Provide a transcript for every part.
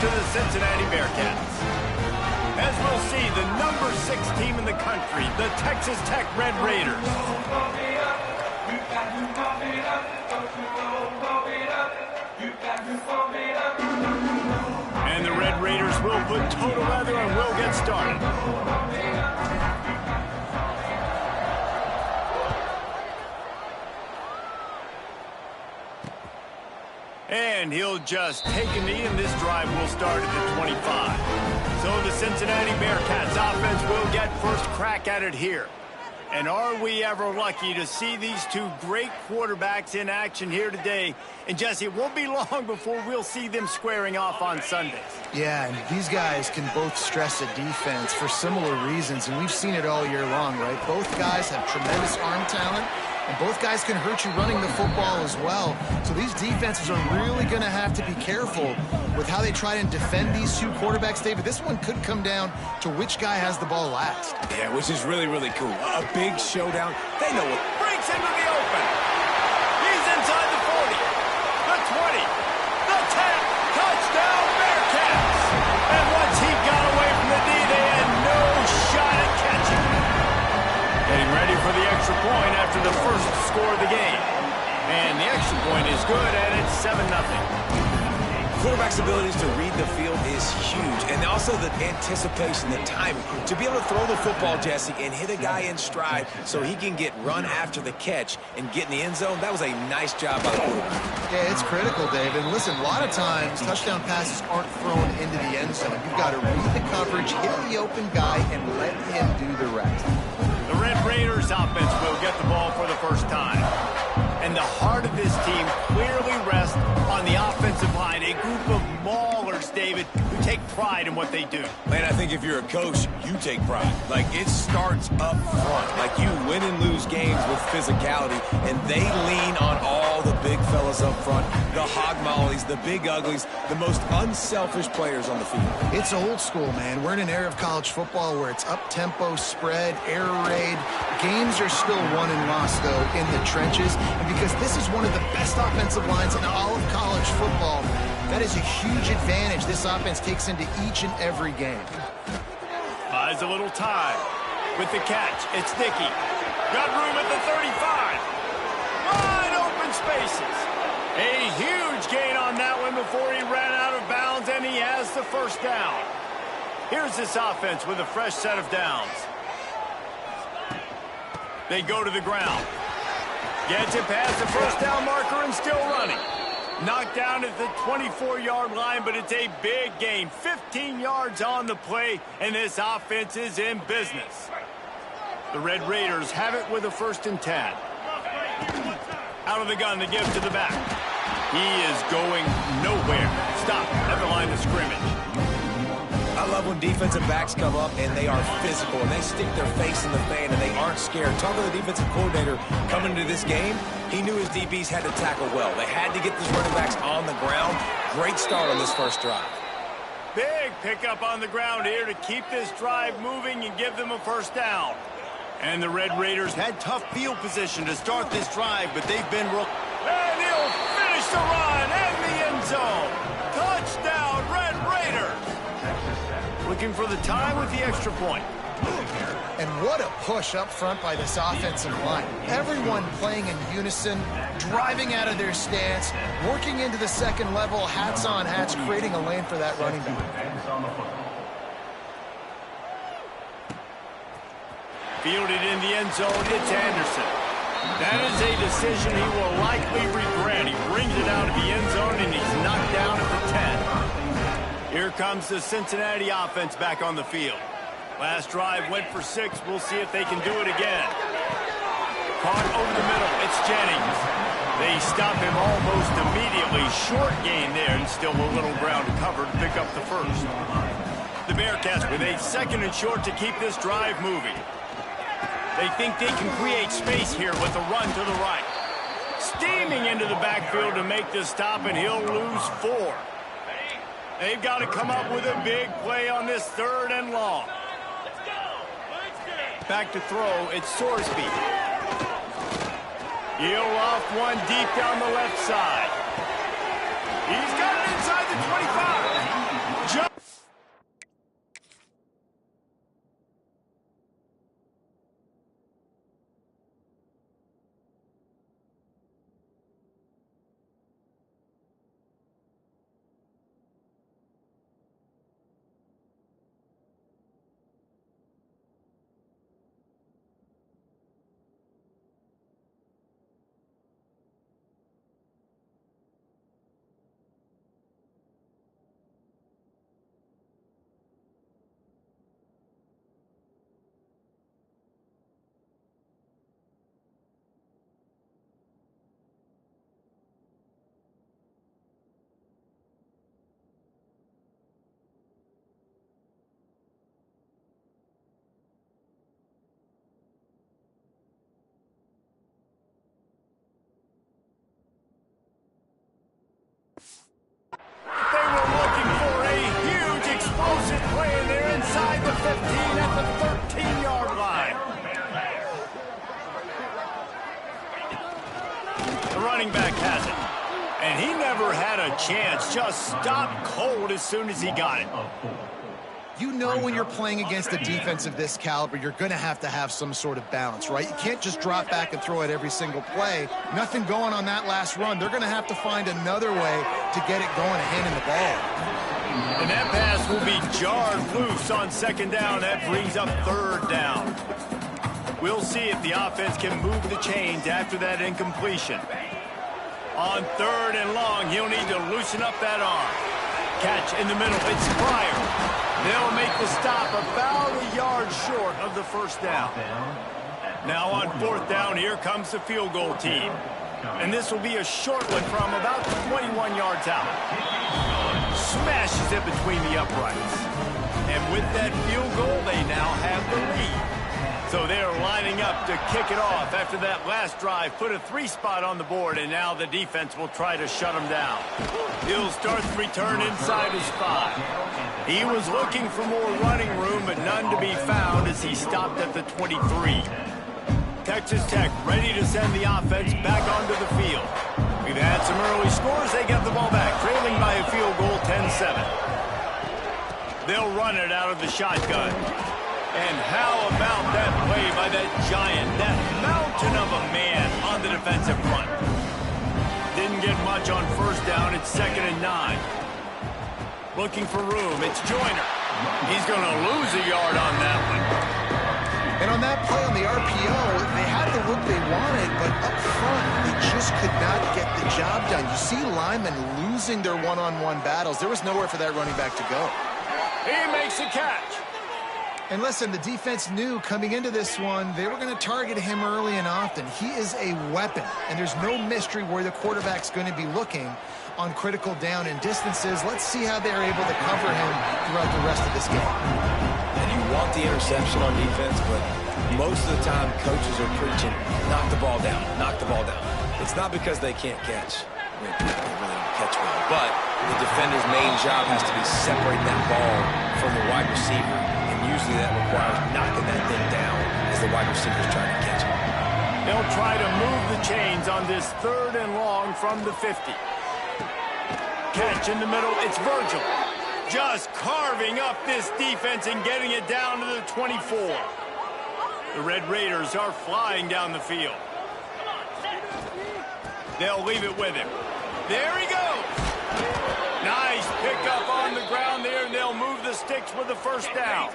to the Cincinnati Bearcats. As we'll see, the number 6 team in the country, the Texas Tech Red Raiders. And the Red Raiders will put total leather and will get started. And he'll just take a knee, and this drive will start at the 25. So the Cincinnati Bearcats offense will get first crack at it here. And are we ever lucky to see these two great quarterbacks in action here today? And Jesse, it won't be long before we'll see them squaring off on Sundays. Yeah, and these guys can both stress a defense for similar reasons, and we've seen it all year long, right? Both guys have tremendous arm talent, and both guys can hurt you running the football as well. So these defenses are really going to have to be careful with how they try and defend these two quarterbacks, David. This one could come down to which guy has the ball last. Yeah, which is really, really cool. A big showdown. They know it. Breaks into the open. He's inside the 40, the 20, the 10. Touchdown, Bearcats. And once he got away from the D, they had no shot at catching. Getting ready for the extra point after the first score of the game. And the extra point is good, and it's 7-0. Quarterback's abilities to read the field is huge, and also the anticipation, the timing. To be able to throw the football, Jesse, and hit a guy in stride so he can get run after the catch and get in the end zone, that was a nice job by the quarterback. Yeah, it's critical, David. Listen, a lot of times touchdown passes aren't thrown into the end zone. You've got to read the coverage, hit the open guy, and let him do the rest. The Red Raiders offense will get the ball for the first time. And the heart of this team clearly rests on the offensive line, a group of maulers, David, who take pride in what they do. Man, I think if you're a coach, you take pride. Like, it starts up front. Like, you win and lose games with physicality, and they lean on all the big fellas up front, the hog mollies, the big uglies, the most unselfish players on the field. It's old school, man. We're in an era of college football where it's up-tempo, spread, air raid. Games are still won and lost, though, in the trenches. And because this is one of the best offensive lines in all of college football, that is a huge advantage this offense takes into each and every game. Buys a little time with the catch. It's Dickey. Got room at the 35. Wide open spaces. A huge gain on that one before he ran out of bounds, and he has the first down. Here's this offense with a fresh set of downs. They go to the ground. Gets it past the first down marker and still running. Knocked down at the 24-yard line, but it's a big gain. 15 yards on the play, and this offense is in business. The Red Raiders have it with a 1st and 10. Out of the gun, the give to the back. He is going nowhere. Stop at the line of scrimmage. I love when defensive backs come up and they are physical and they stick their face in the fan and they aren't scared. Talk to the defensive coordinator coming into this game. He knew his DBs had to tackle well. They had to get these running backs on the ground. Great start on this first drive. Big pickup on the ground here to keep this drive moving and give them a first down. And the Red Raiders had tough field position to start this drive, but they've been... And he'll finish the run and the end zone. Touchdown, Red Raiders. Looking for the tie with the extra point. And what a push up front by this offensive line. Everyone playing in unison, driving out of their stance, working into the second level, hats on hats, creating a lane for that running back. Fielded in the end zone, it's Anderson. That is a decision he will likely regret. He brings it out of the end zone, and he's knocked down at the 10. Here comes the Cincinnati offense back on the field. Last drive went for 6. We'll see if they can do it again. Caught over the middle. It's Jennings. They stop him almost immediately. Short gain there, and still a little ground to cover to pick up the first. The Bearcats with a 2nd and short to keep this drive moving. They think they can create space here with a run to the right. Steaming into the backfield to make the stop, and he'll lose 4. They've got to come up with a big play on this 3rd and long. Back to throw, it's Sorsby. He'll loft one deep down the left side. He's got it inside the 25. And he never had a chance. Just stopped cold as soon as he got it. You know when you're playing against a defense of this caliber, you're going to have some sort of balance, right? You can't just drop back and throw it every single play. Nothing going on that last run. They're going to have to find another way to get it going and handing the ball. And that pass will be jarred loose on second down. That brings up third down. We'll see if the offense can move the chains after that incompletion. On third and long, he'll need to loosen up that arm. Catch in the middle. It's Pryor. They'll make the stop about a yard short of the first down. Now on fourth down, here comes the field goal team. And this will be a short one from about 21 yards out. Smashes it between the uprights. And with that field goal, they now have the lead. So they're lining up to kick it off after that last drive. Put a 3 spot on the board, and now the defense will try to shut them down. He'll start the return inside his 5. He was looking for more running room, but none to be found as he stopped at the 23. Texas Tech ready to send the offense back onto the field. We've had some early scores. They get the ball back, trailing by a field goal 10-7. They'll run it out of the shotgun. And how about that play by that giant, that mountain of a man on the defensive front? Didn't get much on first down. It's 2nd and 9. Looking for room. It's Joyner. He's going to lose a yard on that one. And on that play on the RPO, they had the look they wanted, but up front, they just could not get the job done. You see linemen losing their one-on-one battles. There was nowhere for that running back to go. He makes a catch. And listen, the defense knew coming into this one, they were going to target him early and often. He is a weapon, and there's no mystery where the quarterback's going to be looking on critical down and distances. Let's see how they're able to cover him throughout the rest of this game. And you want the interception on defense, but most of the time coaches are preaching, knock the ball down, knock the ball down. It's not because they can't catch. They really don't catch well. But the defender's main job has to be separating that ball from the wide receiver. Usually that requires knocking that thing down as the wide receiver's trying to catch it. They'll try to move the chains on this 3rd and long from the 50. Catch in the middle. It's Virgil. Just carving up this defense and getting it down to the 24. The Red Raiders are flying down the field. They'll leave it with him. There he goes. Nice pickup on the ground there, and they'll move the sticks with the first down.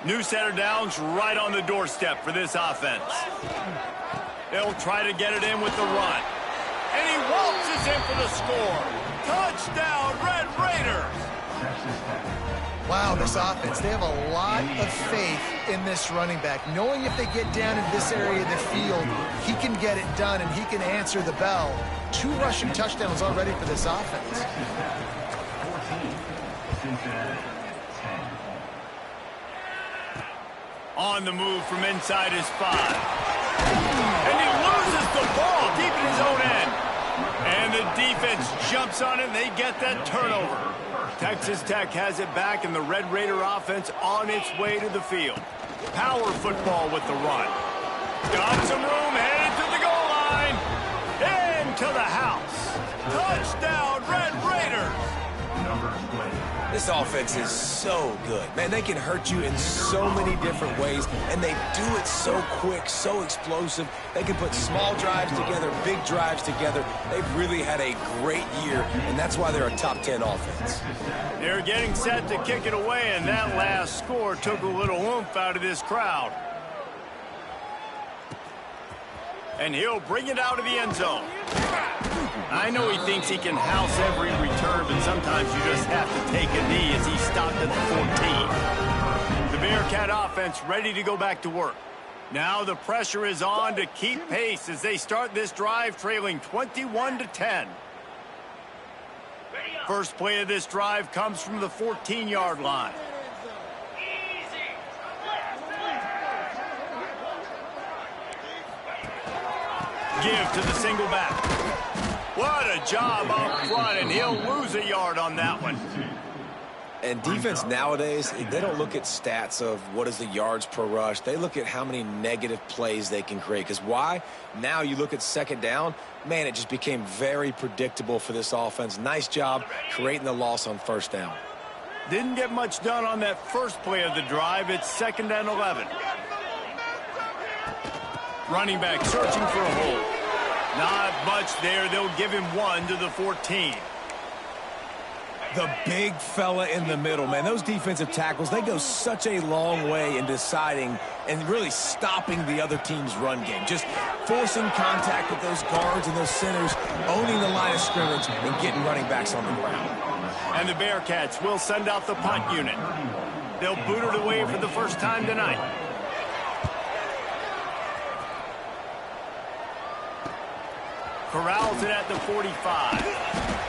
New set of downs right on the doorstep for this offense. They'll try to get it in with the run. And he waltzes in for the score. Touchdown, Red Raiders! Wow, this offense, they have a lot of faith in this running back, knowing if they get down in this area of the field, he can get it done and he can answer the bell. 2 rushing touchdowns already for this offense. On the move from inside his 5. And he loses the ball deep in his own end. And the defense jumps on it, and they get that turnover. Texas Tech has it back, and the Red Raider offense on its way to the field. Power football with the run. Got some room, headed to the goal line. Into the house. Touchdown, Red Raiders. This offense is so good. Man, they can hurt you in so many different ways, and they do it so quick, so explosive. They can put small drives together, big drives together. They've really had a great year, and that's why they're a top 10 offense. They're getting set to kick it away, and that last score took a little oomph out of this crowd. And he'll bring it out of the end zone. I know he thinks he can house every return, but sometimes you just have to take a knee as he stopped at the 14. The Bearcat offense ready to go back to work. Now the pressure is on to keep pace as they start this drive trailing 21-10. First play of this drive comes from the 14-yard line. Give to the single back. What a job up front, and he'll lose a yard on that one. And defense nowadays, they don't look at stats of what is the yards per rush. They look at how many negative plays they can create. Because why? Now you look at second down, man, it just became very predictable for this offense. Nice job creating the loss on first down. Didn't get much done on that first play of the drive. It's 2nd and 11. Running back searching for a hole. Not much there. They'll give him 1 to the 14. The big fella in the middle, man. Those defensive tackles, they go such a long way in deciding and really stopping the other team's run game. Just forcing contact with those guards and those centers, owning the line of scrimmage, and getting running backs on the ground. And the Bearcats will send out the punt unit. They'll boot it away for the first time tonight. Corrals it at the 45.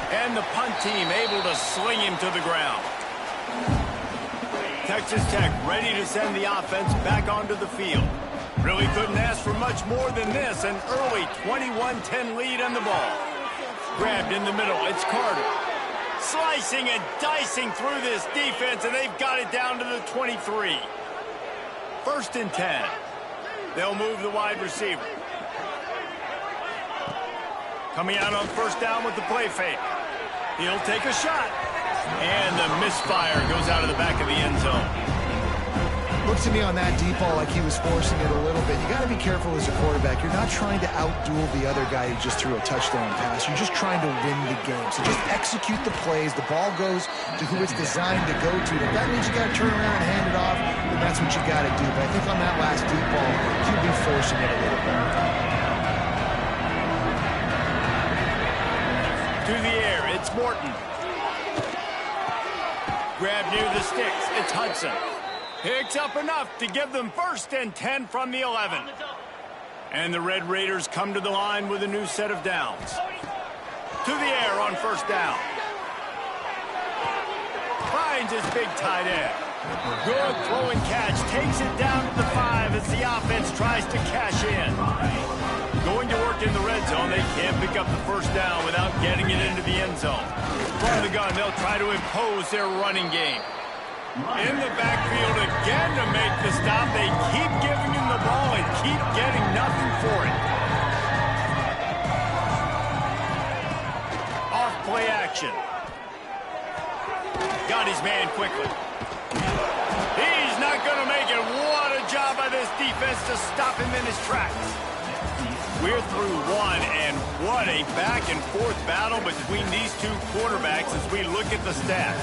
And the punt team able to sling him to the ground. Texas Tech ready to send the offense back onto the field. Really couldn't ask for much more than this. An early 21-10 lead on the ball. Grabbed in the middle. It's Carter. Slicing and dicing through this defense, and they've got it down to the 23. 1st and 10. They'll move the wide receiver. Coming out on first down with the play fake. He'll take a shot. And the misfire goes out of the back of the end zone. Looks to me on that deep ball like he was forcing it a little bit. You got to be careful as a quarterback. You're not trying to outduel the other guy who just threw a touchdown pass. You're just trying to win the game. So just execute the plays. The ball goes to who it's designed to go to. If that means you got to turn around and hand it off, then that's what you got to do. But I think on that last deep ball, he'll be forcing it a little bit. To the air, it's Morton. Grab near the sticks, it's Hudson. Picks up enough to give them 1st and 10 from the 11. And the Red Raiders come to the line with a new set of downs. To the air on first down. Finds his big tight end. Good throw and catch, takes it down to the 5 as the offense tries to cash in. Going to work in the red zone, they can't pick up the first down without getting it into the end zone. From the gun, they'll try to impose their running game. In the backfield again to make the stop. They keep giving him the ball and keep getting nothing for it. Off play action. Got his man quickly. He's not going to make it. What a job by this defense to stop him in his tracks. We're through one, and what a back-and-forth battle between these two quarterbacks as we look at the stats.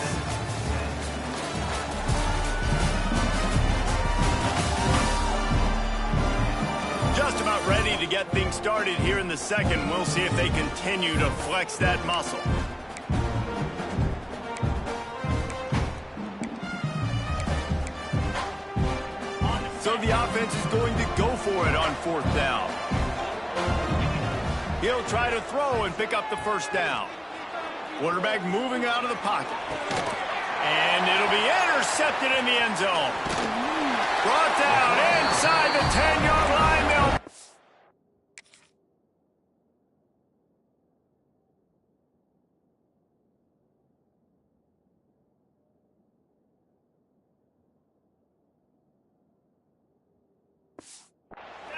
Just about ready to get things started here in the second. We'll see if they continue to flex that muscle. So the offense is going to go for it on 4th down. He'll try to throw and pick up the first down. Quarterback moving out of the pocket. And it'll be intercepted in the end zone. Brought down inside the 10-yard line. They'll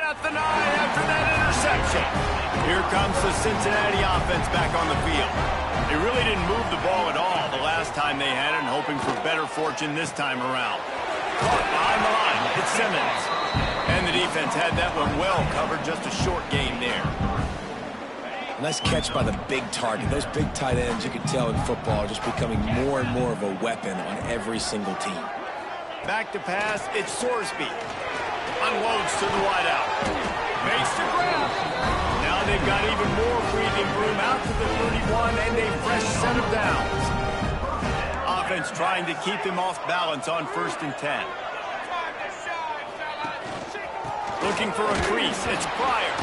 at the 9 after that interception. Here comes the Cincinnati offense back on the field. They really didn't move the ball at all the last time they had it, and hoping for better fortune this time around. Caught behind the line. It's Simmons. And the defense had that one well covered. Just a short gain there. Nice catch by the big target. Those big tight ends, you can tell in football, are just becoming more and more of a weapon on every single team. Back to pass. It's Sorsby. Unloads to the wideout. Makes the grab. Now they've got even more breathing room out to the 31 and a fresh set of downs. Offense trying to keep him off balance on 1st and 10. Looking for a crease. It's Pryor.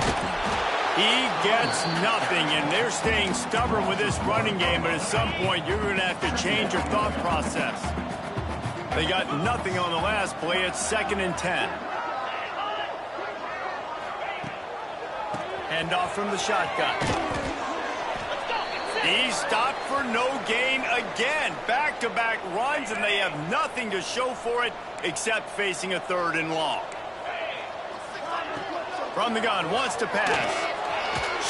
He gets nothing, and they're staying stubborn with this running game, but at some point you're going to have to change your thought process. They got nothing on the last play. It's 2nd and 10. Hand off from the shotgun. He's stopped for no gain again. Back-to-back runs, and they have nothing to show for it except facing a 3rd and long. From the gun, wants to pass.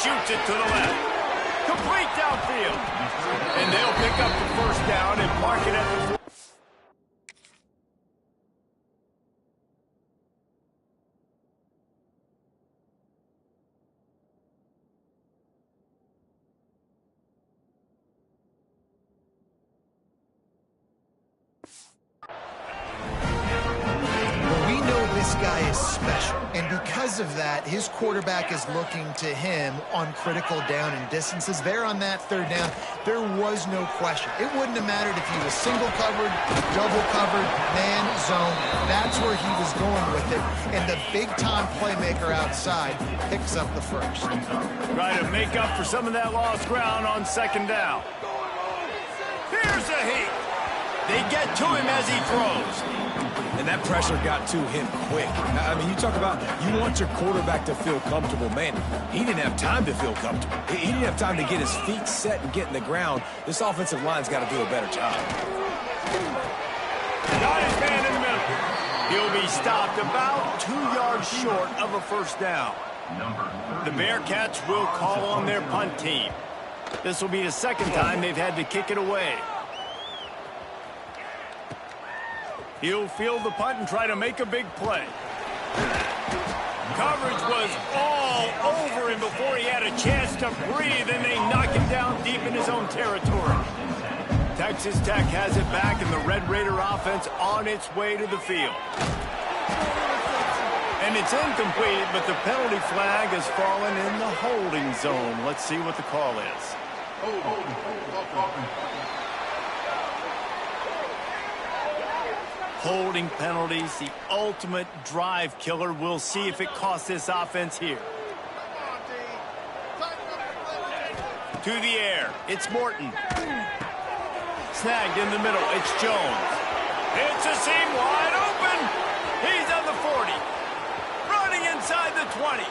Shoots it to the left. Complete downfield. And they'll pick up the 1st down and mark it at the 4. This guy is special, and because of that, his quarterback is looking to him on critical down and distances. There on that 3rd down, there was no question. It wouldn't have mattered if he was single covered, double covered, man, zone. That's where he was going with it, and the big-time playmaker outside picks up the 1st. Try to make up for some of that lost ground on 2nd down. Here's a heat. They get to him as he throws. And that pressure got to him quick. I mean, you talk about you want your quarterback to feel comfortable. Man, he didn't have time to feel comfortable. He didn't have time to get his feet set and get in the ground. This offensive line's got to do a better job. Got his man in the middle. He'll be stopped about 2 yards short of a 1st down. The Bearcats will call on their punt team. This will be the 2nd time they've had to kick it away. He'll field the punt and try to make a big play. Coverage was all over him before he had a chance to breathe, and they knock him down deep in his own territory. Texas Tech has it back, and the Red Raider offense on its way to the field. And it's incomplete, but the penalty flag has fallen in the holding zone. Let's see what the call is. Holding penalties, the ultimate drive killer. We'll see if it costs this offense here. To the air, it's Morton. Snagged in the middle, it's Jones. It's a seam wide open. He's on the 40. Running inside the 20.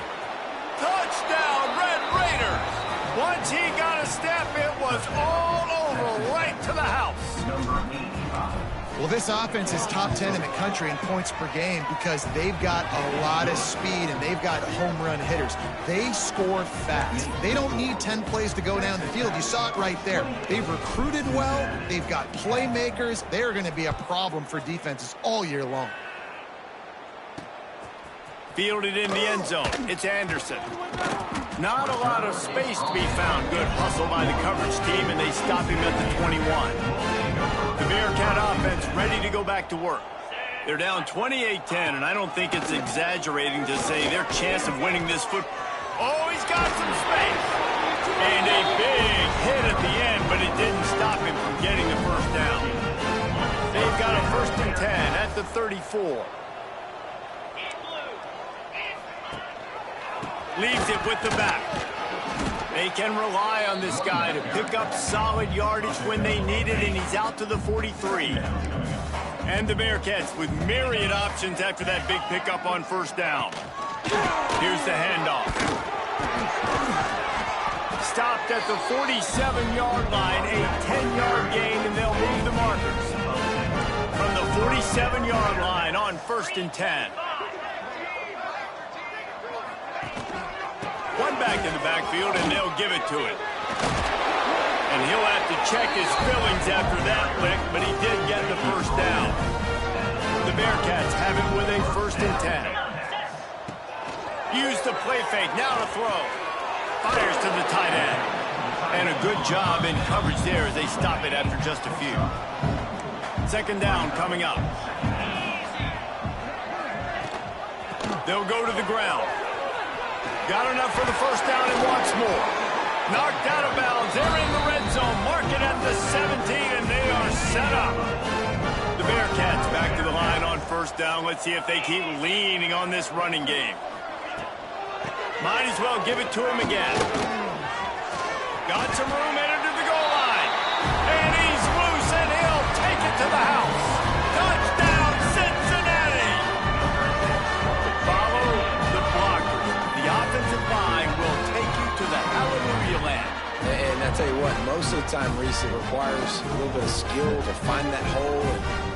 Touchdown, Red Raiders. Once he got a step, it was all over, right to the house. Well, this offense is top 10 in the country in points per game because they've got a lot of speed and they've got home run hitters. They score fast. They don't need 10 plays to go down the field. You saw it right there. They've recruited well. They've got playmakers. They're going to be a problem for defenses all year long. Fielded in the end zone. It's Anderson. Not a lot of space to be found. Good hustle by the coverage team, and they stop him at the 21. The Bearcat offense ready to go back to work. They're down 28-10, and I don't think it's exaggerating to say their chance of winning this Oh, he's got some space. And a big hit at the end, but it didn't stop him from getting the 1st down. They've got a 1st and 10 at the 34. Leaves it with the back. They can rely on this guy to pick up solid yardage when they need it, and he's out to the 43. And the Bearcats with myriad options after that big pickup on 1st down. Here's the handoff. Stopped at the 47-yard line, a 10-yard gain, and they'll move the markers. From the 47-yard line on 1st and 10. One back in the backfield, and they'll give it to it. And he'll have to check his feelings after that lick, but he did get the 1st down. The Bearcats have it with a 1st and 10. Use the play fake, now to throw. Fires to the tight end. And a good job in coverage there as they stop it after just a few. 2nd down coming up. They'll go to the ground. Got enough for the 1st down and wants more. Knocked out of bounds. They're in the red zone. Mark it at the 17, and they are set up. The Bearcats back to the line on 1st down. Let's see if they keep leaning on this running game. Might as well give it to him again. Got some room, headed to the goal line. And he's loose, and he'll take it to the house. Touchdown, Cincinnati! Follow the blockers. The offensive line will take you to the hallelujah land. And I tell you what, most time, Reese. It requires a little bit of skill to find that hole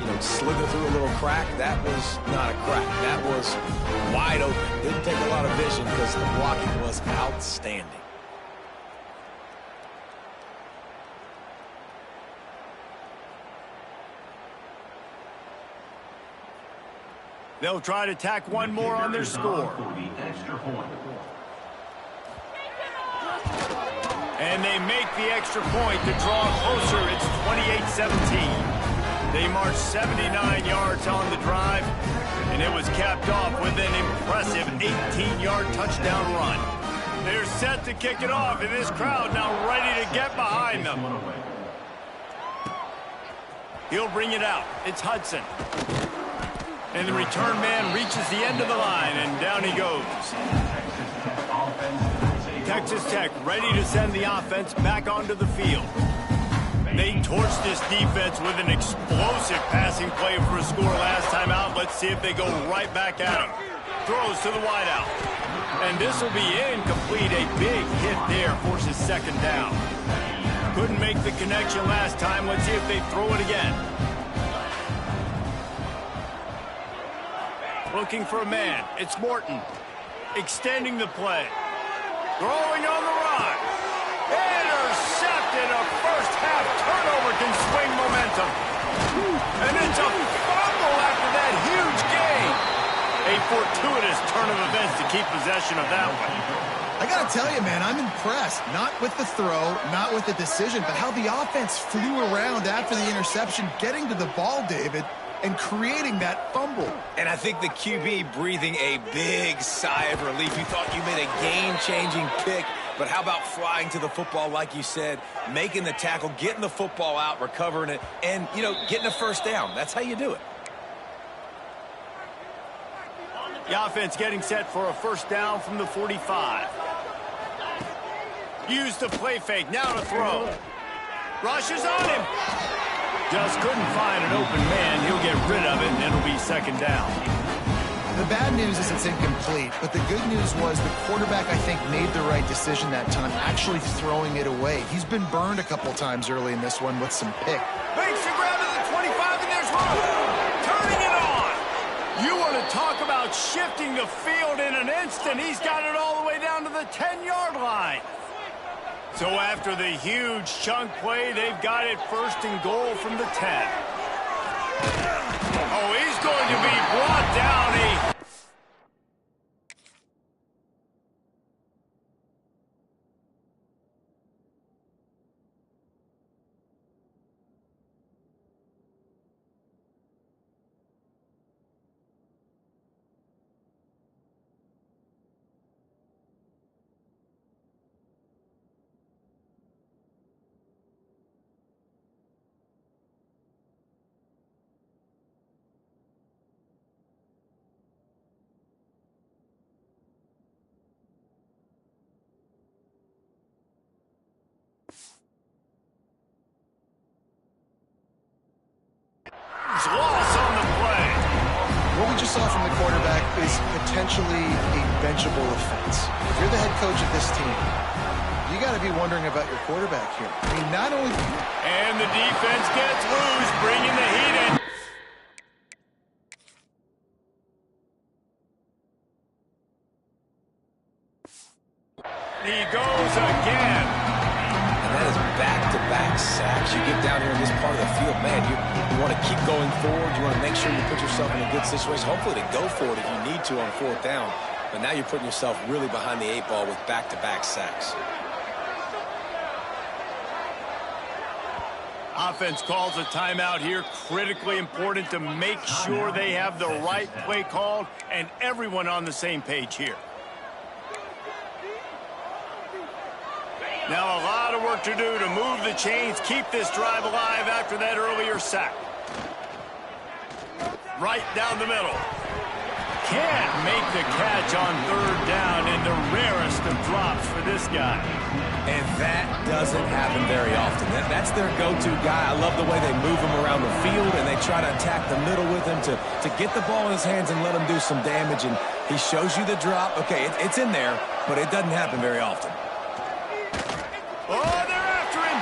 and, slither through a little crack. That was not a crack. That was wide open. Didn't take a lot of vision because the blocking was outstanding. They'll try to tack one more on their score. And they make the extra point to draw closer. It's 28-17. They marched 79 yards on the drive, and it was capped off with an impressive 18-yard touchdown run. They're set to kick it off, and this crowd now ready to get behind them. He'll bring it out. It's Hudson. And the return man reaches the end of the line, and down he goes. Texas Tech ready to send the offense back onto the field. They torched this defense with an explosive passing play for a score last time out. Let's see if they go right back at him. Throws to the wideout. And this will be incomplete. A big hit there forces second down. Couldn't make the connection last time. Let's see if they throw it again. Looking for a man. It's Morton. Extending the play. Throwing on the run. Intercepted. A first-half turnover can swing momentum. And it's a fumble after that huge gain. A fortuitous turn of events to keep possession of that one. I got to tell you, man, I'm impressed. Not with the throw, not with the decision, but how the offense flew around after the interception, getting to the ball, David, and creating that fumble. And I think the QB breathing a big sigh of relief. You thought you made a game-changing pick, but how about flying to the football, like you said, making the tackle, getting the football out, recovering it, and, getting a first down. That's how you do it. The offense getting set for a first down from the 45. Use the play fake, now to throw. Rushes on him. Just couldn't find an open man. He'll get rid of it, and it'll be second down. The bad news is it's incomplete, but the good news was the quarterback, I think, made the right decision that time, actually throwing it away. He's been burned a couple times early in this one with some pick. Makes the grab at the 25, and there's one. Turning it on. You want to talk about shifting the field in an instant. He's got it all the way down to the 10-yard line. So after the huge chunk play, they've got it first and goal from the 10. Oh, he's going to be brought down. Loss on the play. What we just saw from the quarterback is potentially a benchable offense. If you're the head coach of this team, you got to be wondering about your quarterback here. I mean, not only... And the defense gets loose, bringing the heat in. He goes again. And that is back-to-back sacks. You get down here in this part of the field, man, you want to keep going forward. You want to make sure you put yourself in a good situation, hopefully to go for it if you need to on fourth down. But now you're putting yourself really behind the eight ball with back-to-back sacks. Offense calls a timeout here. Critically important to make sure they have the right play called and everyone on the same page here. Now a lot of work to do to move the chains, keep this drive alive after that earlier sack. Right down the middle. Can't make the catch on third down, and the rarest of drops for this guy. And that doesn't happen very often. That's their go-to guy. I love the way they move him around the field, and they try to attack the middle with him to get the ball in his hands and let him do some damage. And he shows you the drop. Okay, it's in there, but it doesn't happen very often. Oh, they're after him.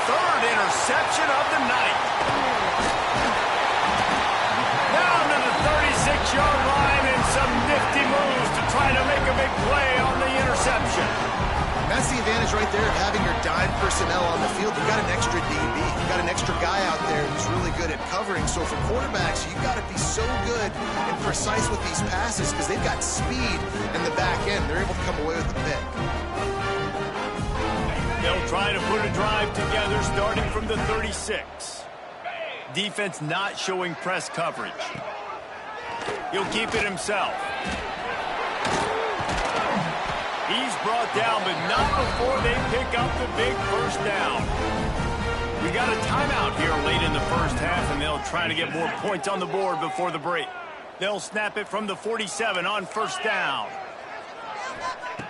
third interception of the night. Down to the 36-yard line and some nifty moves to try to make a big play on the interception. And that's the advantage right there of having your dime personnel on the field. You've got an extra DB. You've got an extra guy out there who's really good at covering. So for quarterbacks, you've got to be so good and precise with these passes because they've got speed in the back end. They're able to come away with the pick. They'll try to put a drive together starting from the 36. Defense not showing press coverage. He'll keep it himself. He's brought down, but not before they pick up the big first down. We got a timeout here late in the first half, and they'll try to get more points on the board before the break. They'll snap it from the 47 on first down.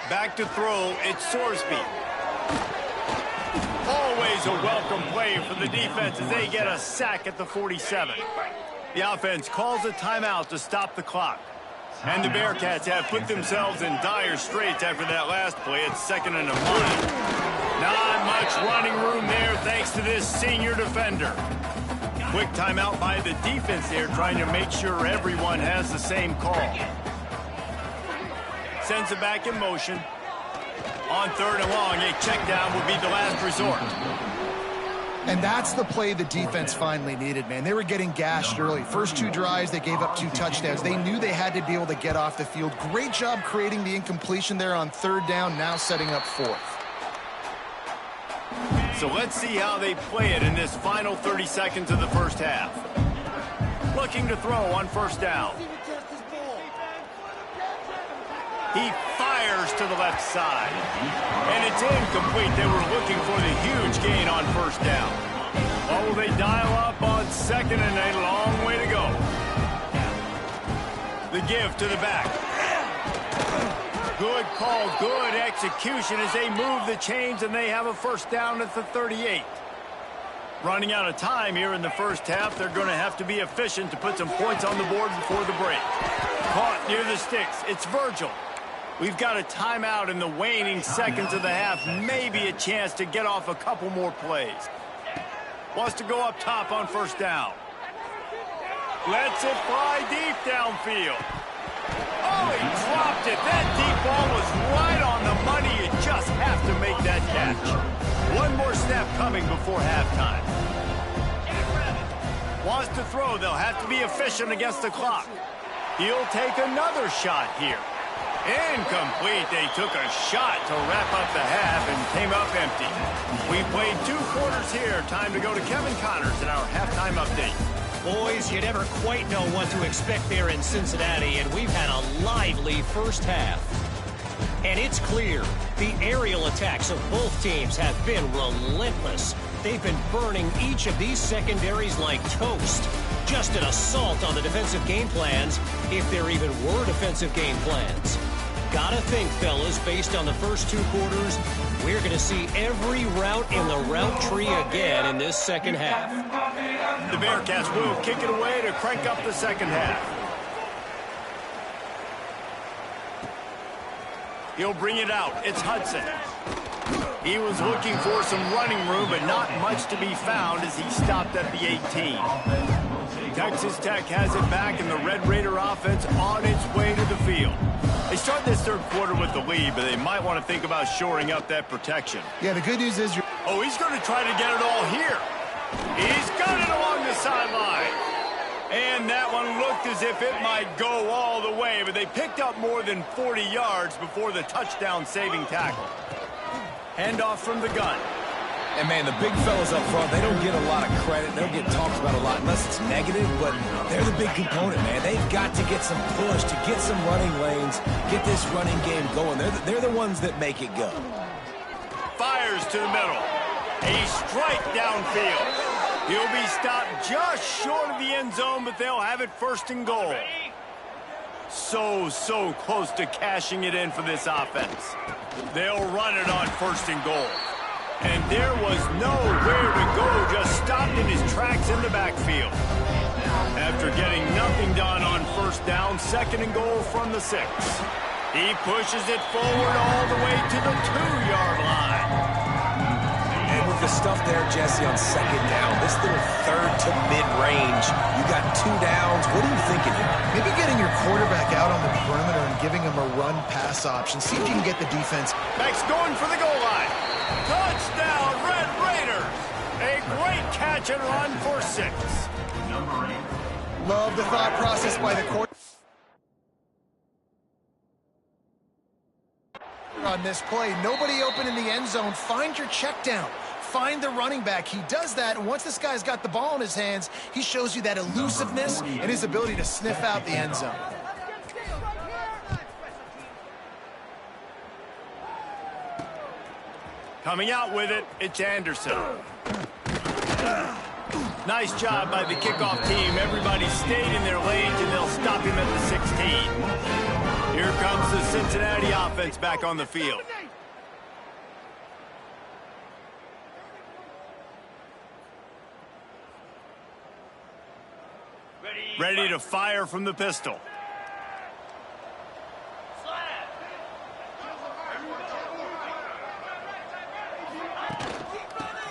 Back to throw, it's Sorsby. Always a welcome play for the defense as they get a sack at the 47. The offense calls a timeout to stop the clock. And the Bearcats have put themselves in dire straits after that last play. It's 2nd and 1. Not much running room there thanks to this senior defender. Quick timeout by the defense there, trying to make sure everyone has the same call. Sends it back in motion. On 3rd and long, a check down will be the last resort. And that's the play the defense finally needed, man. They were getting gashed early. First 2 drives, they gave up 2 touchdowns. They knew they had to be able to get off the field. Great job creating the incompletion there on 3rd down, now setting up 4th. So let's see how they play it in this final 30 seconds of the first half. Looking to throw on first down. He fires to the left side. And it's incomplete. They were looking for the huge gain on first down. Or will they dial up on 2nd and a long way to go? The give to the back. Good call, good execution as they move the chains and they have a first down at the 38. Running out of time here in the first half. They're going to have to be efficient to put some points on the board before the break. Caught near the sticks. It's Virgil. We've got a timeout in the waning seconds of the half. Maybe a chance to get off a couple more plays. Wants to go up top on first down. Lets it fly deep downfield. Oh, he dropped it. That deep ball was right on the money. You just have to make that catch. One more snap coming before halftime. Wants to throw. They'll have to be efficient against the clock. He'll take another shot here. Incomplete. They took a shot to wrap up the half and came up empty. We played 2 quarters here. Time to go to Kevin Connors in our halftime update. Boys, you never quite know what to expect there in Cincinnati, and we've had a lively first half. And it's clear the aerial attacks of both teams have been relentless. They've been burning each of these secondaries like toast. Just an assault on the defensive game plans, if there even were defensive game plans. Gotta think, fellas, based on the first 2 quarters, we're going to see every route in the route tree again in this second half. The Bearcats will kick it away to crank up the second half. He'll bring it out. It's Hudson. He was looking for some running room, but not much to be found as he stopped at the 18. Texas Tech has it back, and the Red Raider offense on its way to the field. They start this third quarter with the lead, but they might want to think about shoring up that protection. Yeah, the good news is Oh, he's going to try to get it all here. He's got it along the sideline. And that one looked as if it might go all the way, but they picked up more than 40 yards before the touchdown-saving tackle. Handoff from the gun. And, man, the big fellas up front, they don't get a lot of credit. They don't get talked about a lot unless it's negative, but they're the big component, man. They've got to get some push, to get some running lanes, get this running game going. They're the ones that make it go. Fires to the middle. A strike downfield. He'll be stopped just short of the end zone, but they'll have it 1st and goal. So close to cashing it in for this offense. They'll run it on 1st and goal. And there was nowhere to go, just stopped in his tracks in the backfield. After getting nothing done on first down, 2nd and goal from the 6. He pushes it forward all the way to the 2-yard line. And with the the stuff there, Jesse, on second down. This little third to mid-range. You got 2 downs. What are you thinking here? Maybe getting your quarterback out on the perimeter and giving him a run-pass option. See if you can get the defense. Back's going for the goal line. Touchdown, Red Raiders. A great catch and run for 6. Love the thought process by the quarterback on this play. Nobody open in the end zone. Find your check down. Find the running back. He does that, and once this guy's got the ball in his hands, he shows you that elusiveness and his ability to sniff out the end zone. Coming out with it, it's Anderson. Nice job by the kickoff team. Everybody stayed in their lanes, and they'll stop him at the 16. Here comes the Cincinnati offense back on the field. Ready to fire from the pistol.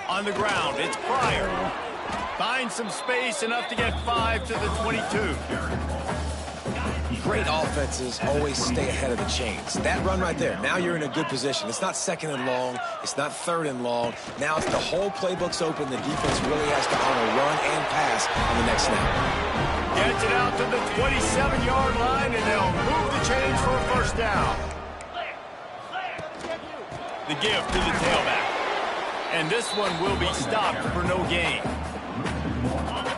On the ground, it's Pryor. Finds some space, enough to get 5 to the 22. Great offenses always stay ahead of the chains. That run right there, now you're in a good position. It's not second and long. It's not third and long. Now it's the whole playbook's open. The defense really has to honor run and pass on the next snap. Gets it out to the 27-yard line, and they'll move the chains for a first down. The give to the tailback. And this one will be stopped for no gain.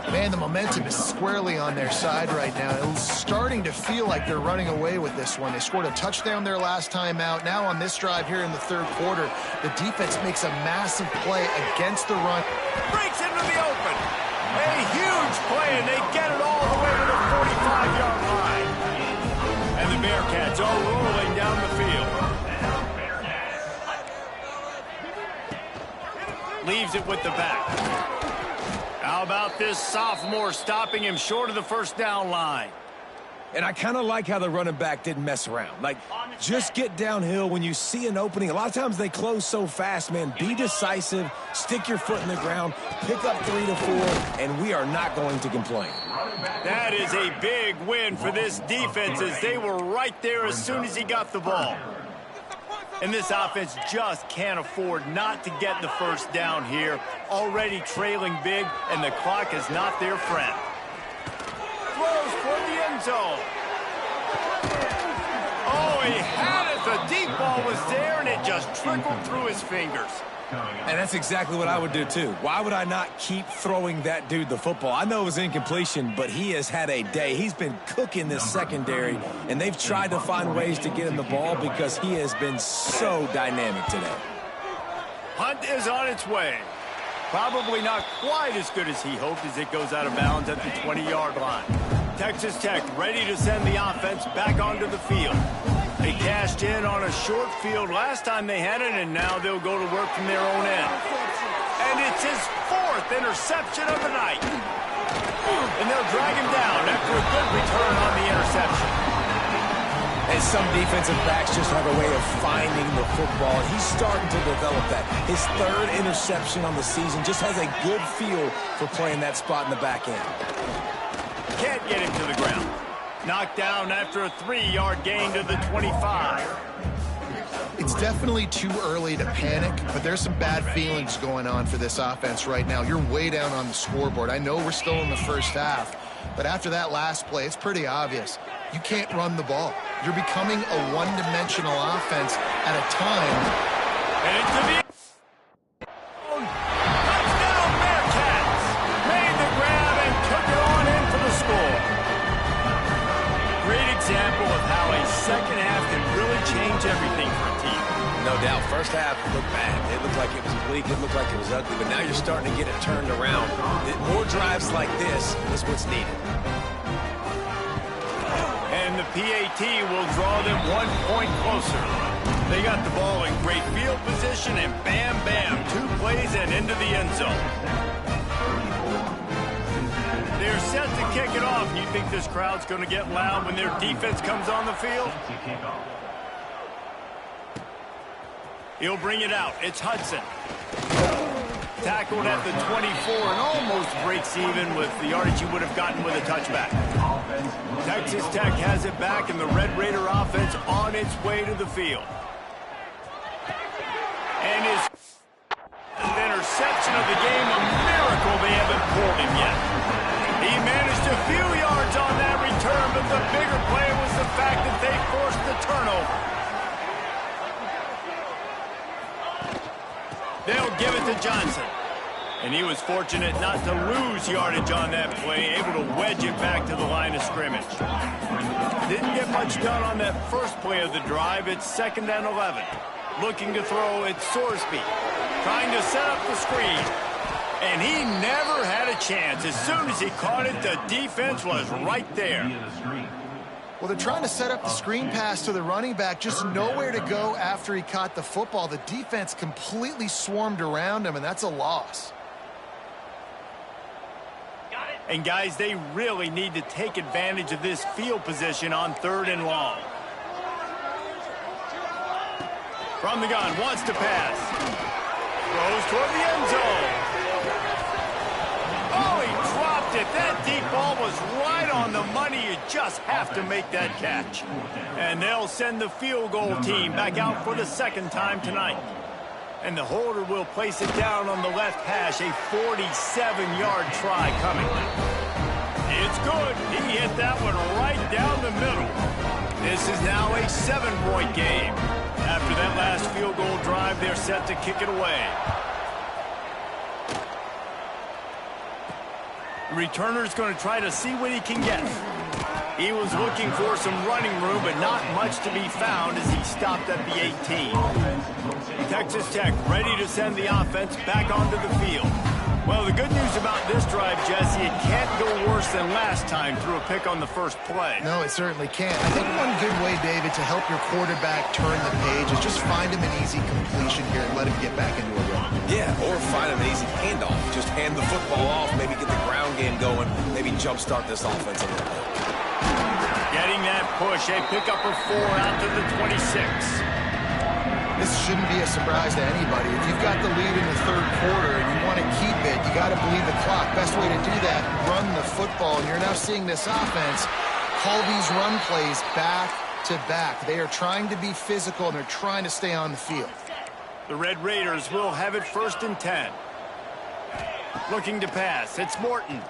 Man, the momentum is squarely on their side right now. It's starting to feel like they're running away with this one. They scored a touchdown their last time out. Now on this drive here in the third quarter, the defense makes a massive play against the run. Breaks into the open. A huge play, and they get it all the way to the 45-yard line. And the Bearcats are rolling down the field. Leaves it with the back. How about this sophomore stopping him short of the first down line? And I kind of like how the running back didn't mess around. Like, just get downhill when you see an opening. A lot of times they close so fast, man. Be decisive, stick your foot in the ground, pick up 3 to 4, and we are not going to complain. That is a big win for this defense, as they were right there as soon as he got the ball. And this offense just can't afford not to get the first down here. Already trailing big, and the clock is not their friend. Throws for the end zone. Oh, he had it. The deep ball was there, and it just trickled through his fingers. And that's exactly what I would do, too. Why would I not keep throwing that dude the football? I know it was incompletion, but he has had a day. He's been cooking this secondary, and they've tried to find ways to get him the ball because he has been so dynamic today. Hunt is on its way. Probably not quite as good as he hoped as it goes out of bounds at the 20-yard line. Texas Tech ready to send the offense back onto the field. They cashed in on a short field last time they had it, and now they'll go to work from their own end. And it's his 4th interception of the night. And they'll drag him down after a good return on the interception. And some defensive backs just have a way of finding the football. He's starting to develop that. His 3rd interception on the season, just has a good feel for playing that spot in the back end. Can't get him to the ground. Knocked down after a 3-yard gain to the 25. It's definitely too early to panic, but there's some bad feelings going on for this offense right now. You're way down on the scoreboard. I know we're still in the first half, but after that last play, it's pretty obvious. You can't run the ball. You're becoming a one-dimensional offense at a time. And into the touchdown Bearcats. Made the grab and took it on in for the score. Great example of how a second half can really change everything for a team. No doubt. First half looked bad. It looked like it was bleak. It looked like it was ugly. But now you're starting to get it turned around. More drives like this is what's needed. And the PAT will draw them 1 point closer. They got the ball in great field position, and bam, bam, 2 plays and into the end zone. They're set to kick it off. You think this crowd's going to get loud when their defense comes on the field? He'll bring it out. It's Hudson. Tackled at the 24 and almost breaks even with the yardage he would have gotten with a touchback. Texas Tech has it back, and the Red Raider offense on its way to the field. And his interception of the game, a miracle they haven't pulled him yet. He managed a few yards on that return, but the bigger play was the fact that they forced the turnover. They'll give it to Johnson. And he was fortunate not to lose yardage on that play, able to wedge it back to the line of scrimmage. Didn't get much done on that first play of the drive. It's 2nd and 11. Looking to throw, it's Sorsby. Trying to set up the screen. And he never had a chance. As soon as he caught it, the defense was right there. Well, they're trying to set up the screen pass to the running back, just nowhere to go after he caught the football. The defense completely swarmed around him, and that's a loss. And, guys, they really need to take advantage of this field position on 3rd and long. From the gun, wants to pass. Throws toward the end zone. Oh, he dropped it. That deep ball was right on the money. You just have to make that catch. And they'll send the field goal team back out for the 2nd time tonight. And the holder will place it down on the left hash. A 47-yard try coming. It's good. He hit that one right down the middle. This is now a 7-point game. After that last field goal drive, they're set to kick it away. The returner's going to try to see what he can get. He was looking for some running room, but not much to be found as he stopped at the 18. Texas Tech ready to send the offense back onto the field. Well, the good news about this drive, Jesse, it can't go worse than last time through a pick on the first play. No, it certainly can't. I think one good way, David, to help your quarterback turn the page is just find him an easy completion here and let him get back into a run. Yeah, or find him an easy handoff. Just hand the football off, maybe get the ground game going, maybe jumpstart this offense a little bit. Getting that push, a pickup of 4 out to the 26. This shouldn't be a surprise to anybody. If you've got the lead in the 3rd quarter and you want to keep it, you got to bleed the clock. Best way to do that, run the football. And you're now seeing this offense call these run plays back to back. They are trying to be physical, and they're trying to stay on the field. The Red Raiders will have it 1st and 10. Looking to pass. It's Morton.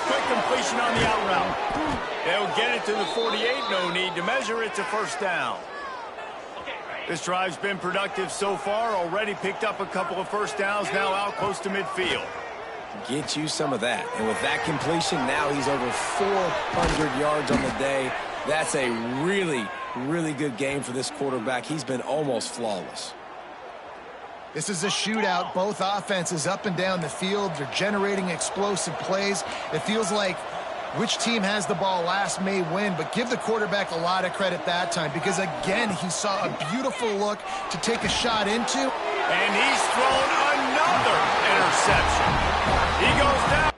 Quick completion on the out route. They'll get it to the 48. No need to measure. It's a 1st down. This drive's been productive so far. Already picked up a couple of 1st downs. Now out close to midfield. Get you some of that. And with that completion, now he's over 400 yards on the day. That's a really, really good game for this quarterback. He's been almost flawless. This is a shootout. Both offenses up and down the field. They're generating explosive plays. It feels like which team has the ball last may win, but give the quarterback a lot of credit that time because, again, he saw a beautiful look to take a shot into. And he's thrown another interception. He goes down.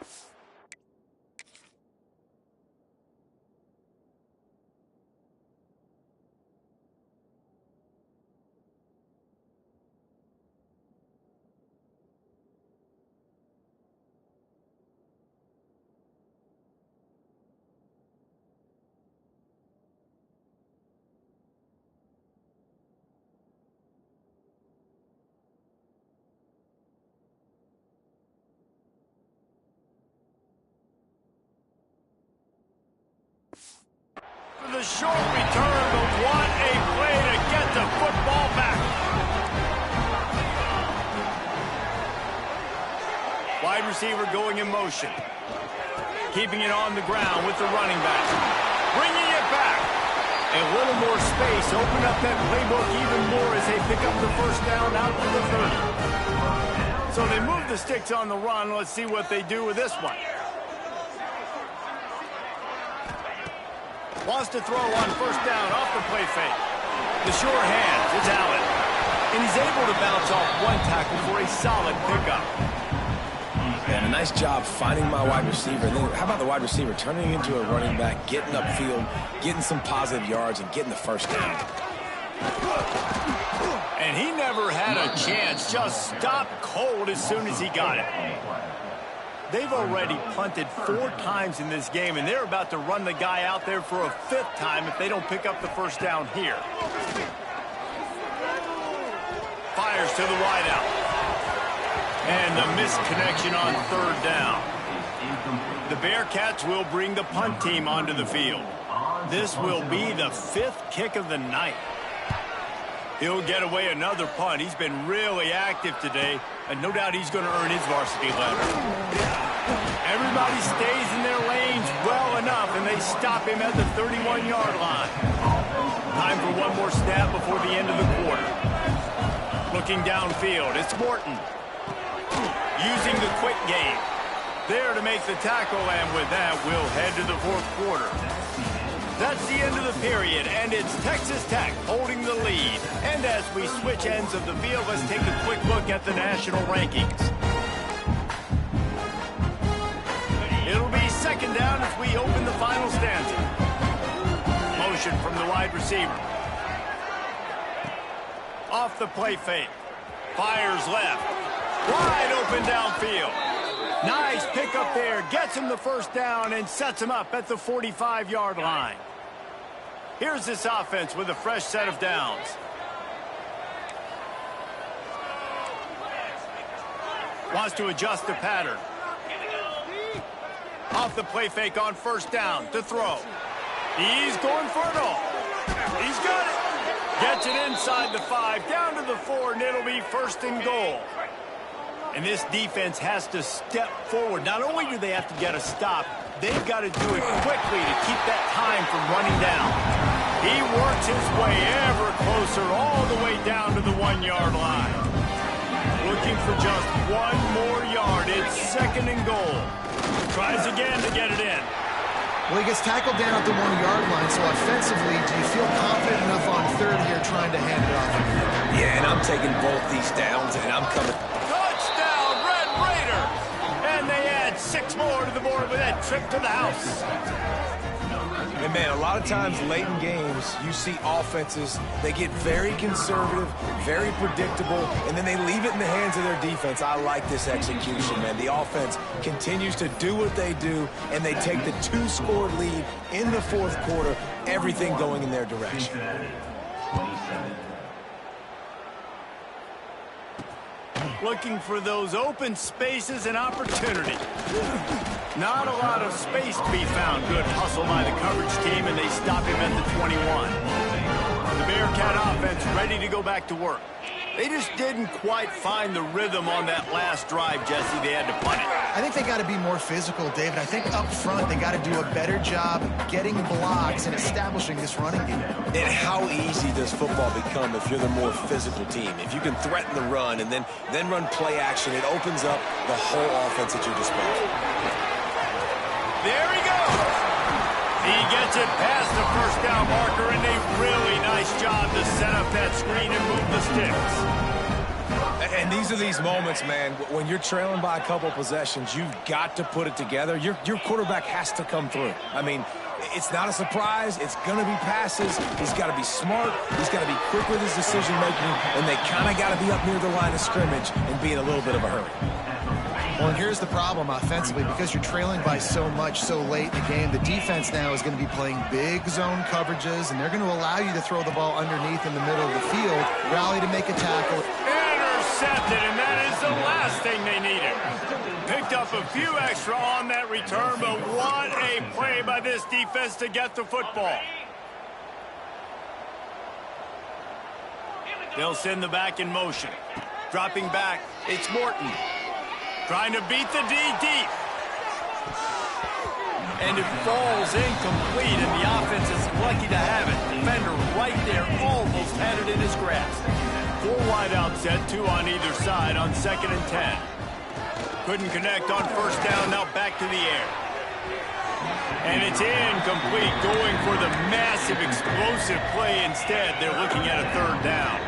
The short return, but what a play to get the football back. Wide receiver going in motion. Keeping it on the ground with the running back. Bringing it back. A little more space. Open up that playbook even more as they pick up the 1st down out to the 30. So they move the sticks on the run. Let's see what they do with this one. Wants to throw on 1st down off the play fake. The sure hands, it's Allen. And he's able to bounce off one tackle for a solid pickup. And a nice job finding my wide receiver. And then how about the wide receiver turning into a running back, getting upfield, getting some positive yards, and getting the 1st down. And he never had a chance. Just stopped cold as soon as he got it. They've already punted 4 times in this game, and they're about to run the guy out there for a 5th time if they don't pick up the first down here. Fires to the wideout. And the missed connection on 3rd down. The Bearcats will bring the punt team onto the field. This will be the 5th kick of the night. He'll get away another punt. He's been really active today, and no doubt he's going to earn his varsity letter. Everybody stays in their lanes well enough, and they stop him at the 31-yard line. Time for one more snap before the end of the quarter. Looking downfield, it's Morton. Using the quick game. There to make the tackle, and with that, we'll head to the 4th quarter. That's the end of the period, and it's Texas Tech holding the lead. And as we switch ends of the field, let's take a quick look at the national rankings. It'll be 2nd down as we open the final stanza. Motion from the wide receiver. Off the play fake. Fires left. Wide open downfield. Nice pick up there. Gets him the first down and sets him up at the 45-yard line. Here's this offense with a fresh set of downs. Wants to adjust the pattern. Off the play fake on 1st down to throw. He's going for it all. He's got it. Gets it inside the 5, down to the 4, and it'll be 1st and goal. And this defense has to step forward. Not only do they have to get a stop, they've got to do it quickly to keep that time from running down. He works his way ever closer all the way down to the 1-yard line. Looking for just 1 more yard. It's 2nd and goal. Tries again to get it in. Well, he gets tackled down at the 1-yard line, so offensively, do you feel confident enough on 3rd here trying to hand it off? Yeah, and I'm taking both these downs, and I'm coming. Touchdown, Red Raiders! And they add 6 more to the board with that trip to the house. And, man, a lot of times late in games, you see offenses, they get very conservative, very predictable, and then they leave it in the hands of their defense. I like this execution, man. The offense continues to do what they do, and they take the 2-score lead in the 4th quarter, everything going in their direction. Looking for those open spaces and opportunity. Not a lot of space to be found. Good hustle by the coverage team, and they stop him at the 21. The Bearcat offense ready to go back to work. They just didn't quite find the rhythm on that last drive, Jesse. They had to punt it. I think they got to be more physical, David. I think up front they got to do a better job getting blocks and establishing this running game. And how easy does football become if you're the more physical team? If you can threaten the run and then run play action, it opens up the whole offense at your disposal. There he goes. He gets it past the 1st down marker, and a really nice job to set up that screen and move the sticks. And these are these moments, man, when you're trailing by a couple possessions, you've got to put it together. Your quarterback has to come through. I mean, it's not a surprise. It's going to be passes. He's got to be smart. He's got to be quick with his decision-making, and they kind of got to be up near the line of scrimmage and be in a little bit of a hurry. Well, and here's the problem offensively. Because you're trailing by so much so late in the game, the defense now is going to be playing big zone coverages, and they're going to allow you to throw the ball underneath in the middle of the field, rally to make a tackle. Intercepted, and that is the last thing they needed. Picked up a few extra on that return, but what a play by this defense to get the football. They'll send the back in motion. Dropping back, it's Morton. Trying to beat the D deep. And it falls incomplete, and the offense is lucky to have it. Defender right there almost had it in his grasp. 4 wide out set, 2 on either side on 2nd and 10. Couldn't connect on 1st down, now back to the air. And it's incomplete, going for the massive explosive play instead. They're looking at a 3rd down.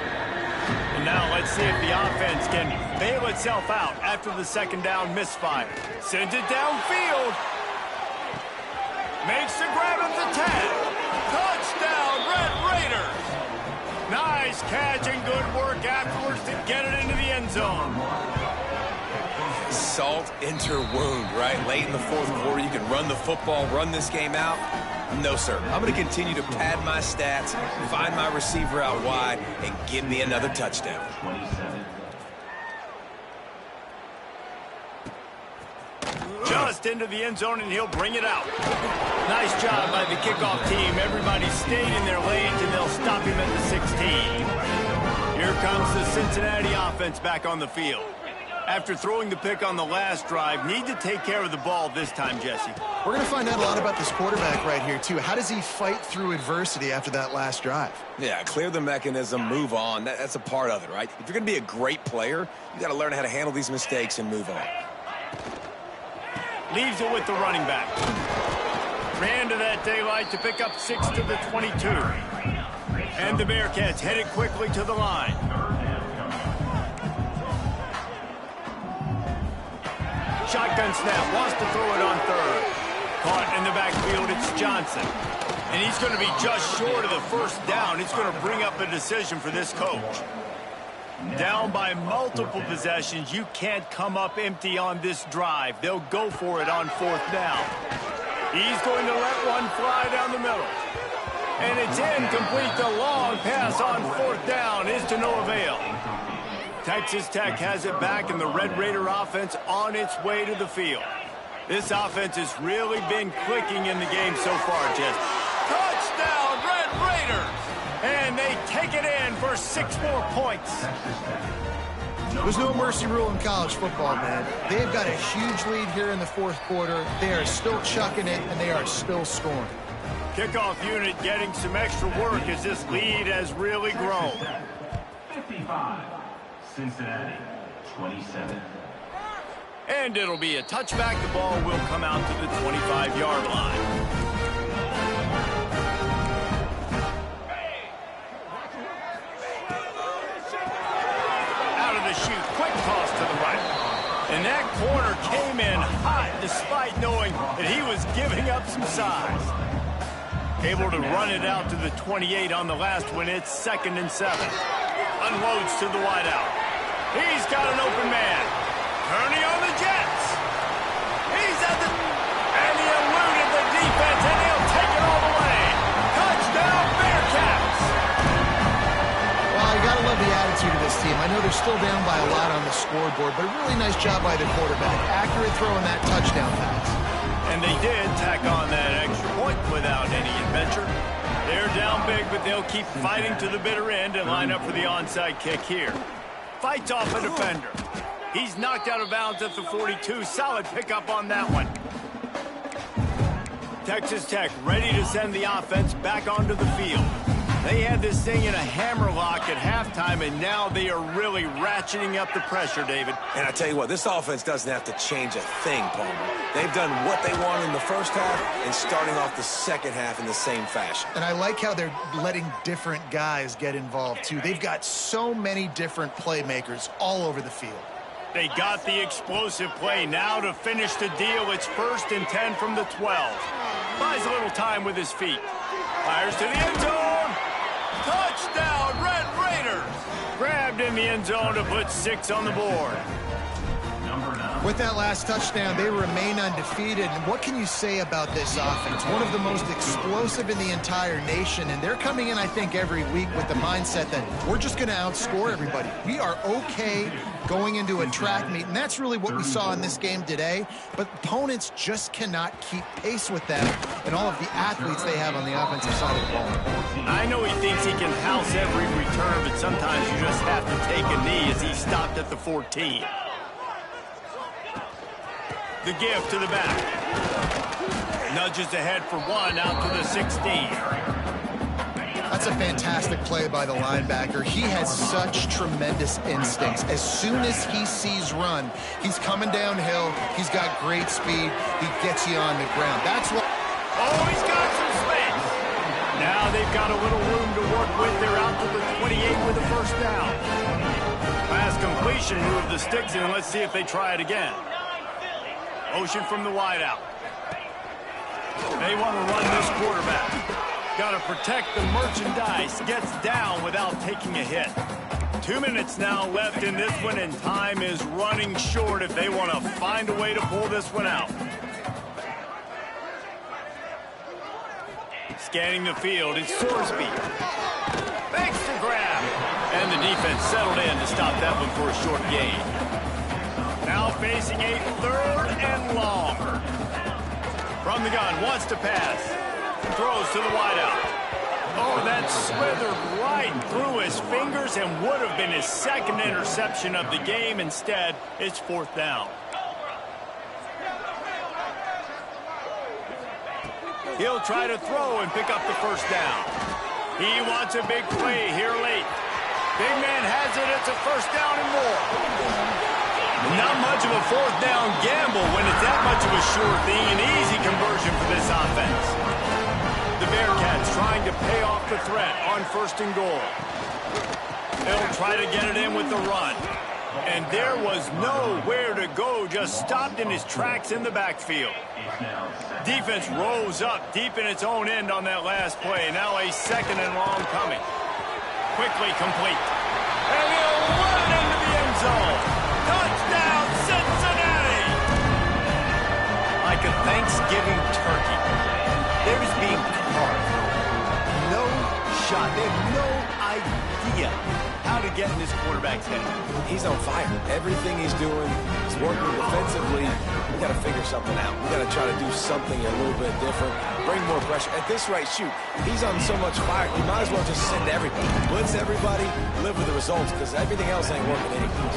And now let's see if the offense can bail itself out after the 2nd down misfire. Sends it downfield. Makes the grab at the 10. Touchdown, Red Raiders. Nice catch and good work afterwards to get it into the end zone. Salt into wound, right? Late in the fourth quarter, you can run the football, run this game out. No, sir. I'm going to continue to pad my stats, find my receiver out wide, and give me another touchdown. Just into the end zone, and he'll bring it out. Nice job by the kickoff team. Everybody stayed in their lanes, and they'll stop him at the 16. Here comes the Cincinnati offense back on the field. After throwing the pick on the last drive, need to take care of the ball this time, Jesse. We're going to find out a lot about this quarterback right here, too. How does he fight through adversity after that last drive? Yeah, clear the mechanism, move on. That's a part of it, right? If you're going to be a great player, you got to learn how to handle these mistakes and move on. Leaves it with the running back. Ran to that daylight to pick up 6 to the 22. And the Bearcats headed quickly to the line. Shotgun snap, wants to throw it on third. Caught in the backfield, it's Johnson. And he's going to be just short of the first down. It's going to bring up a decision for this coach. Down by multiple possessions, you can't come up empty on this drive. They'll go for it on fourth down. He's going to let one fly down the middle. And it's incomplete. The long pass on fourth down is to no avail. Texas Tech has it back, and the Red Raider offense on its way to the field. This offense has really been clicking in the game so far, Jess. Touchdown, Red Raiders! And they take it in for 6 more points. There's no mercy rule in college football, man. They've got a huge lead here in the fourth quarter. They are still chucking it, and they are still scoring. Kickoff unit getting some extra work as this lead has really grown. 55, Cincinnati, 27. And it'll be a touchback. The ball will come out to the 25-yard line. Shoot, quick toss to the right. And that corner came in hot despite knowing that he was giving up some size. Able to run it out to the 28 on the last one. It's 2nd and 7. Unloads to the wideout. He's got an open man. Kearney on the Jets. He's at the... And he eluded the defense, and he'll take it all the way. Touchdown, Bearcats. Well, you got to love the attitude of this team. I know they're still down by a lot on the scoreboard, but a really nice job by the quarterback. Accurate throw in that touchdown pass. And they did tack on that extra point without any adventure. They're down big, but they'll keep fighting to the bitter end and line up for the onside kick here. Fights off a defender. He's knocked out of bounds at the 42. Solid pickup on that one. Texas Tech ready to send the offense back onto the field. They had this thing in a hammerlock at halftime, and now they are really ratcheting up the pressure, David. And I tell you what, this offense doesn't have to change a thing, Palmer. They've done what they wanted in the first half and starting off the second half in the same fashion. And I like how they're letting different guys get involved, too. They've got so many different playmakers all over the field. They got the explosive play. Now to finish the deal, it's 1st and 10 from the 12. Buys a little time with his feet. Fires to the end zone. Touchdown, Red Raiders! Grabbed in the end zone to put 6 on the board. With that last touchdown, they remain undefeated. And what can you say about this offense? One of the most explosive in the entire nation. And they're coming in, I think, every week with the mindset that we're just going to outscore everybody. We are okay going into a track meet. And that's really what we saw in this game today. But opponents just cannot keep pace with them and all of the athletes they have on the offensive side of the ball. I know he thinks he can house every return, but sometimes you just have to take a knee as he stopped at the 14. The give to the back. Nudges ahead for 1 out to the 16. That's a fantastic play by the linebacker. He has such tremendous instincts. As soon as he sees run, he's coming downhill. He's got great speed. He gets you on the ground. That's what... Oh, he's got some space. Now they've got a little room to work with. They're out to the 28 with a first down. Pass completion, move the sticks in. Let's see if they try it again. Motion from the wideout. They want to run this quarterback. Got to protect the merchandise. Gets down without taking a hit. 2 minutes now left in this one, and time is running short if they want to find a way to pull this one out. Scanning the field, it's Sorsby. Makes the grab. And the defense settled in to stop that one for a short gain. Now facing a 3rd and long. From the gun, wants to pass. Throws to the wideout. Oh, that slithered right through his fingers and would have been his 2nd interception of the game. Instead, it's 4th down. He'll try to throw and pick up the 1st down. He wants a big play here late. Big man has it. It's a 1st down and more. Not much of a 4th down gamble when it's that much of a sure thing. An easy conversion for this offense. The Bearcats trying to pay off the threat on 1st and goal. They'll try to get it in with the run. And there was nowhere to go, just stopped in his tracks in the backfield. Defense rose up deep in its own end on that last play. Now a 2nd and long coming. Quickly complete. And he'll run into the end zone. Touchdown, Cincinnati! Like a Thanksgiving turkey. There's being carved. No shot. They have no idea how to get in this quarterback's head. He's on fire. Everything he's doing is working defensively. We got to figure something out. We got to try to do something a little bit different. Bring more pressure. At this rate, shoot, he's on so much fire, you might as well just send everybody. Blitz everybody, live with the results, because everything else ain't working anyways.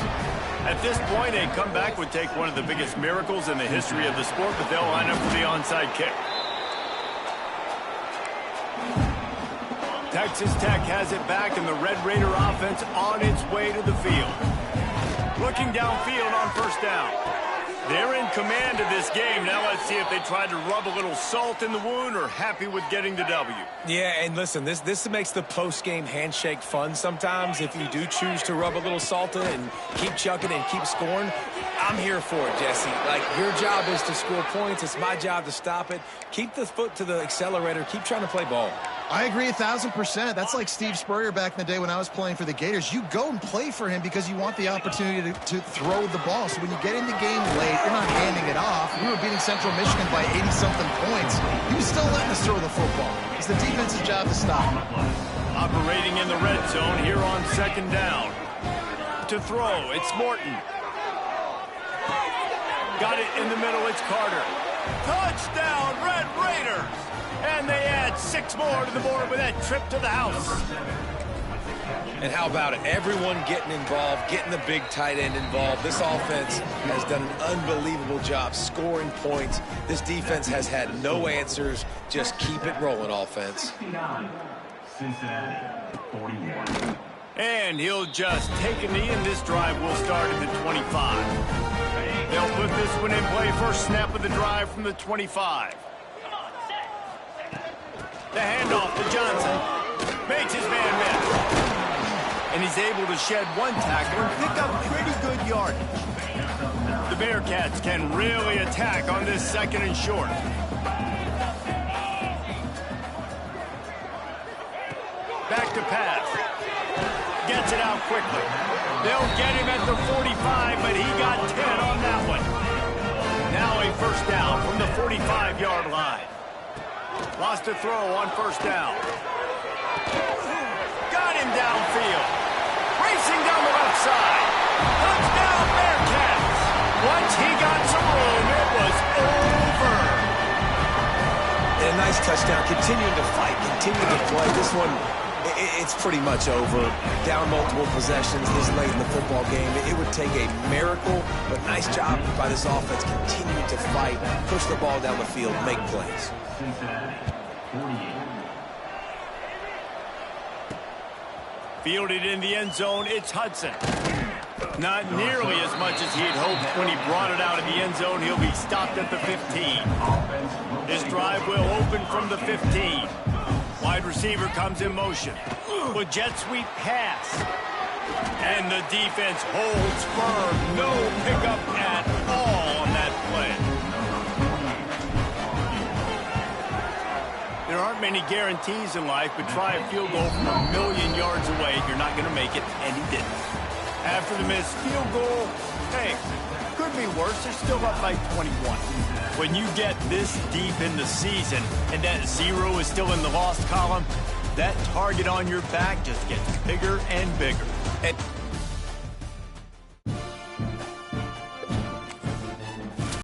At this point, a comeback would take one of the biggest miracles in the history of the sport, but they'll line up for the onside kick. Texas Tech has it back, and the Red Raider offense on its way to the field. Looking downfield on 1st down. They're in command of this game. Now let's see if they try to rub a little salt in the wound or happy with getting the W. Yeah, and listen, this makes the post-game handshake fun sometimes. If you do choose to rub a little salt in and keep chucking and keep scoring, I'm here for it, Jesse. Like, your job is to score points. It's my job to stop it. Keep the foot to the accelerator. Keep trying to play ball. I agree 1,000%. That's like Steve Spurrier back in the day when I was playing for the Gators. You go and play for him because you want the opportunity to throw the ball. So when you get in the game late, you're not handing it off. We were beating Central Michigan by 80-something points. He was still letting us throw the football. It's the defense's job to stop him. Operating in the red zone here on 2nd down. To throw, it's Morton. Got it in the middle, it's Carter. Touchdown, Red Raiders! And they add 6 more to the board with that trip to the house. And how about it? Everyone getting involved, getting the big tight end involved. This offense has done an unbelievable job scoring points. This defense has had no answers. Just keep it rolling, offense. Cincinnati, 41. And he'll just take a knee, and this drive will start at the 25. They'll put this one in play. First snap of the drive from the 25. The handoff to Johnson. Makes his man miss. And he's able to shed 1 tackle and pick up pretty good yardage. The Bearcats can really attack on this 2nd and short. Back to pass. Gets it out quickly. They'll get him at the 45, but he got 10 on that one. Now a 1st down from the 45-yard line. Lost a throw on 1st down. Got him downfield. Racing down the left side. Touchdown, Bearcats. Once he got some room, it was over. And a nice touchdown. Continuing to fight, continuing to play. This one, it's pretty much over. Down multiple possessions this late in the football game. It would take a miracle, but nice job by this offense continuing to fight, push the ball down the field, make plays. Cincinnati, 48. Fielded in the end zone, it's Hudson. Not nearly as much as he had hoped when he brought it out of the end zone. He'll be stopped at the 15. This drive will open from the 15. Wide receiver comes in motion. With jet sweep pass. And the defense holds firm. No pickup at all on that play. There aren't many guarantees in life, but try a field goal from a million yards away. You're not going to make it, and he didn't. After the missed field goal, hey, could be worse. They're still up by 21. When you get this deep in the season and that 0 is still in the lost column, that target on your back just gets bigger and bigger. And